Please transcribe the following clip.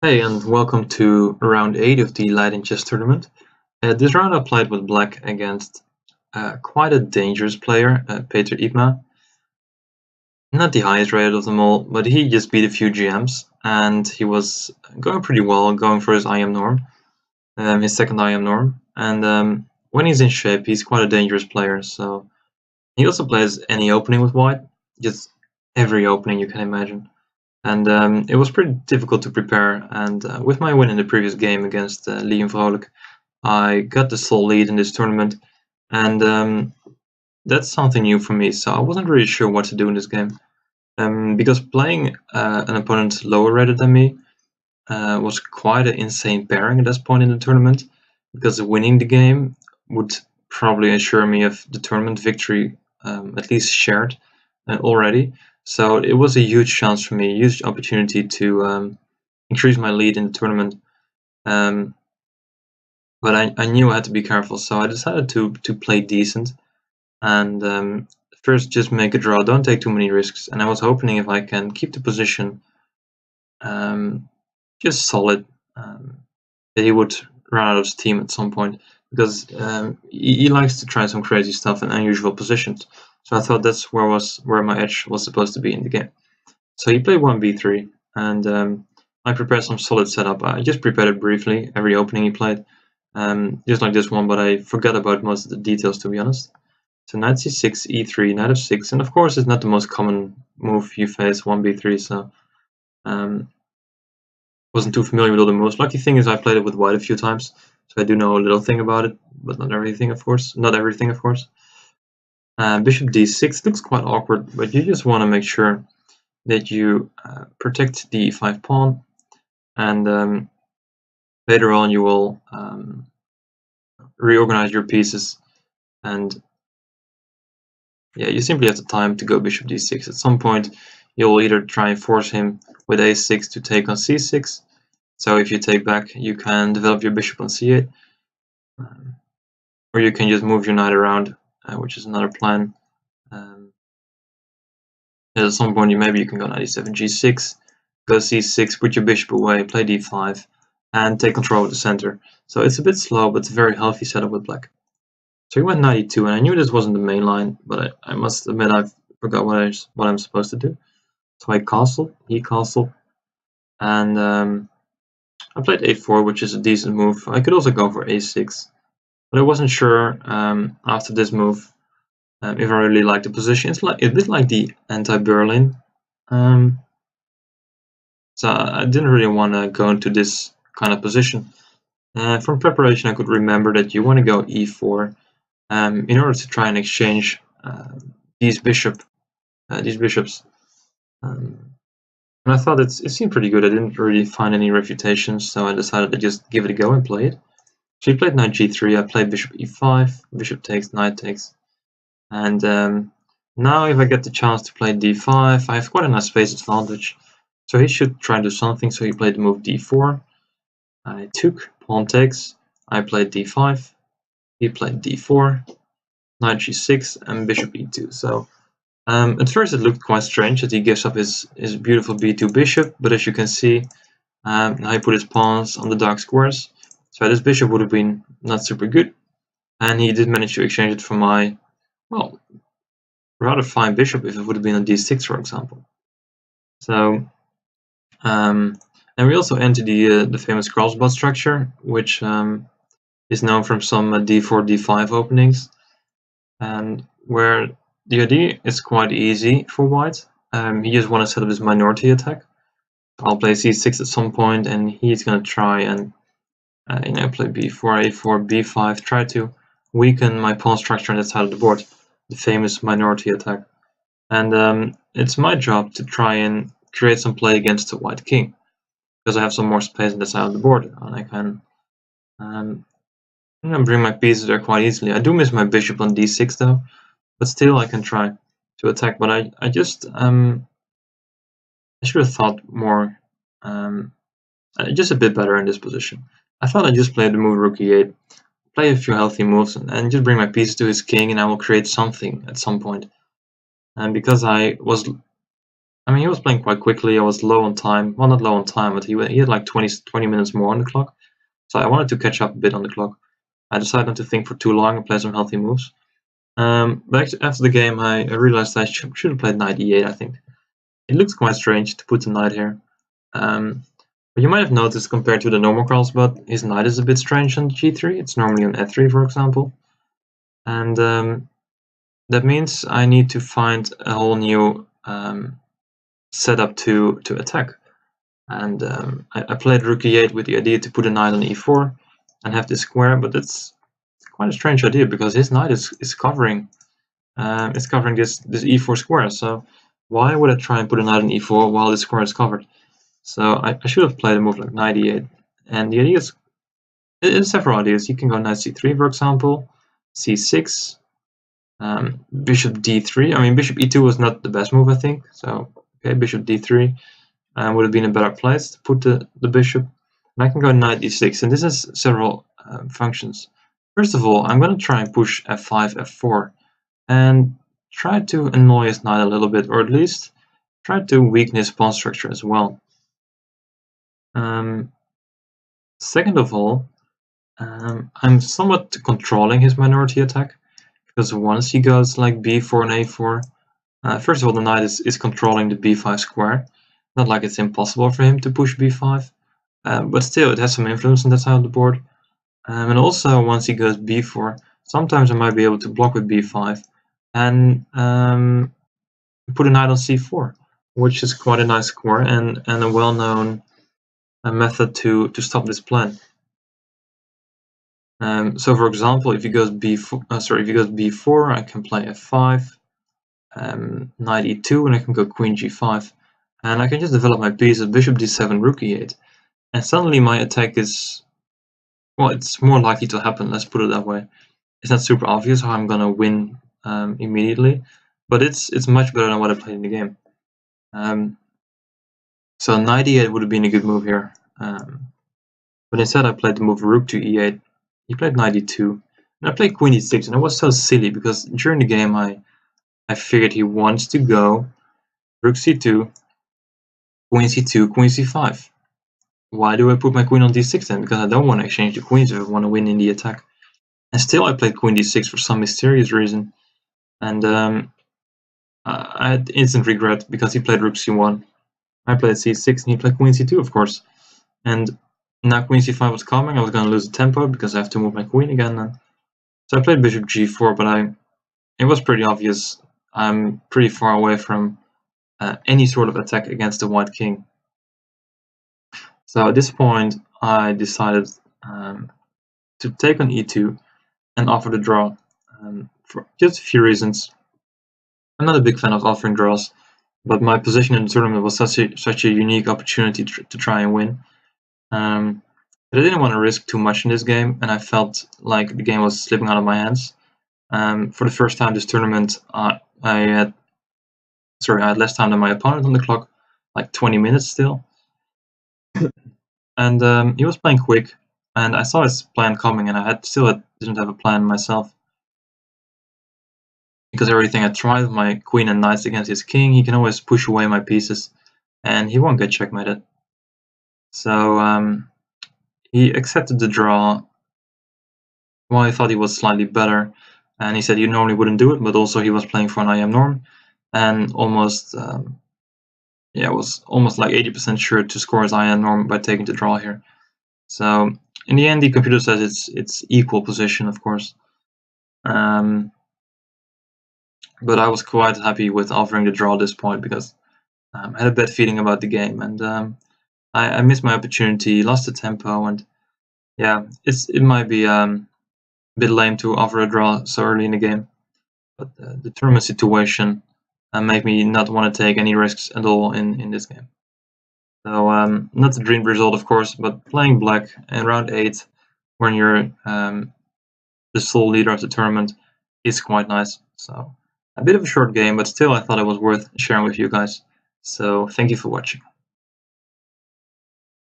Hey, and welcome to round 8 of the Leiden Chess Tournament. This round I played with black against quite a dangerous player, Peter Ypma. Not the highest rated of them all, but he just beat a few GMs, and he was going pretty well, going for his IM norm, his second IM norm. And when he's in shape, he's quite a dangerous player. So he also plays any opening with white, just every opening you can imagine. And it was pretty difficult to prepare. And with my win in the previous game against Leiden, I got the sole lead in this tournament. And that's something new for me. So I wasn't really sure what to do in this game. Because playing an opponent lower rated than me was quite an insane pairing at this point in the tournament. Because winning the game would probably ensure me of the tournament victory, at least shared already. So it was a huge chance for me, a huge opportunity to increase my lead in the tournament. But I knew I had to be careful, so I decided to play decent and first just make a draw. Don't take too many risks. And I was hoping if I can keep the position just solid, that he would run out of steam at some point, because he likes to try some crazy stuff in unusual positions. So I thought that's where my edge was supposed to be in the game. So he played 1b3, and I prepared some solid setup. I just prepared it briefly, every opening he played, just like this one, but I forgot about most of the details, to be honest. So knight c6, e3, knight f6, and of course it's not the most common move you face, 1b3, so wasn't too familiar with all the moves. Lucky thing is I played it with white a few times, so I do know a little thing about it, but not everything, of course. Bishop d6 looks quite awkward, but you just want to make sure that you protect the e5 pawn, and later on you will reorganize your pieces, and yeah, you simply have the time to go bishop d6. At some point you'll either try and force him with a6 to take on c6, so if you take back you can develop your bishop on c8, or you can just move your knight around, which is another plan. At some point maybe you can go knight e7, g6, go c6, put your bishop away, play d5, and take control of the center. So it's a bit slow, but it's a very healthy setup with black. So he went knight e2, and I knew this wasn't the main line, but I must admit I forgot what I'm supposed to do. So I castled, he castled, and I played a4, which is a decent move. I could also go for a6, but I wasn't sure after this move if I really liked the position. It's a bit like the anti-Berlin. So I didn't really want to go into this kind of position. From preparation, I could remember that you want to go e4 in order to try and exchange these bishops. And I thought it seemed pretty good. I didn't really find any refutations, so I decided to just give it a go and play it. So he played knight g3, I played bishop e5, bishop takes, knight takes. And now if I get the chance to play d5, I have quite a nice space advantage. So he should try and do something, so he played the move d4. I took, pawn takes, I played d5, he played d4, knight g6, and bishop e2. So at first it looked quite strange that he gives up his beautiful b2 bishop, but as you can see, now he put his pawns on the dark squares. So this bishop would have been not super good, and he did manage to exchange it for my, well, rather fine bishop if it would have been on d6, for example. So, and we also enter the famous crossbar structure, which is known from some d4, d5 openings, and where the idea is quite easy for white. He just wants to set up this minority attack. I'll play c6 at some point, and he's going to try and play b4, a4, b5, try to weaken my pawn structure on that side of the board, the famous minority attack. And it's my job to try and create some play against the white king, because I have some more space on the side of the board, and I can bring my pieces there quite easily. I do miss my bishop on d6 though, but still I can try to attack. But I just I should have thought more, just a bit better in this position. I thought I'd just play the move rook e8, play a few healthy moves, and just bring my pieces to his king, and I will create something at some point. And because I was I mean, he was playing quite quickly. I was low on time. Well, not low on time, but he had like 20 minutes more on the clock. So I wanted to catch up a bit on the clock. I decided not to think for too long and play some healthy moves. But after the game, I realized I should have played knight e8, I think. It looks quite strange to put the knight here. But you might have noticed compared to the normal calls, but his knight is a bit strange on g3. It's normally on f3, for example. And that means I need to find a whole new setup to attack. And I played rook e8 with the idea to put a knight on e4 and have this square, but it's quite a strange idea because his knight is covering this e4 square. So why would I try and put a knight on e4 while this square is covered? So I should have played a move like knight e8. And the idea is, there's several ideas. You can go knight c3, for example, c6, bishop d3. I mean, bishop e2 was not the best move, I think. So okay, bishop d3 would have been a better place to put the bishop. And I can go knight e6, and this has several functions. First of all, I'm going to try and push f5, f4, and try to annoy his knight a little bit, or at least try to weaken his pawn structure as well. Second of all, I'm somewhat controlling his minority attack, because once he goes like b4 and a4, first of all, the knight is controlling the b5 square. Not like it's impossible for him to push b5, but still it has some influence on that side of the board. And also, once he goes b4, sometimes I might be able to block with b5 and put a knight on c4, which is quite a nice square and a well-known method to stop this plan. So, for example, if he goes b4, I can play f5, knight e2, and I can go queen g5, and I can just develop my pieces, bishop d7, rook e8, and suddenly my attack is, well, it's more likely to happen. Let's put it that way. It's not super obvious how I'm gonna win immediately, but it's much better than what I played in the game. So knight e8 would have been a good move here, but instead I played the move rook to e8. He played knight e2, and I played queen e6, and it was so silly because during the game I figured he wants to go rook c2, queen c2, queen c5. Why do I put my queen on d6 then? Because I don't want to exchange the queens if I want to win in the attack. And still I played queen d6 for some mysterious reason. And I had instant regret because he played rook c1. I played c6 and he played queen c2, of course. And now queen c5 was coming. I was going to lose the tempo because I have to move my queen again then. So I played bishop g4, but it was pretty obvious. I'm pretty far away from any sort of attack against the white king. So at this point, I decided to take on e2 and offer the draw for just a few reasons. I'm not a big fan of offering draws, but my position in the tournament was such a unique opportunity to try and win. But I didn't want to risk too much in this game, and I felt like the game was slipping out of my hands. For the first time this tournament, I had less time than my opponent on the clock, like 20 minutes still. And he was playing quick, and I saw his plan coming, and I didn't have a plan myself. Because everything I tried with my queen and knights against his king, he can always push away my pieces, and he won't get checkmated. So he accepted the draw. Well, I thought he was slightly better, and he said he normally wouldn't do it, but also he was playing for an IM norm, and was almost like 80% sure to score his IM norm by taking the draw here. So in the end, the computer says it's equal position, of course. But I was quite happy with offering the draw at this point because I had a bad feeling about the game, and I missed my opportunity, lost the tempo, and yeah, it might be a bit lame to offer a draw so early in the game. But the tournament situation made me not want to take any risks at all in this game. So not the dream result, of course, but playing black in round 8 when you're the sole leader of the tournament is quite nice. So a bit of a short game, but still I thought it was worth sharing with you guys. So thank you for watching.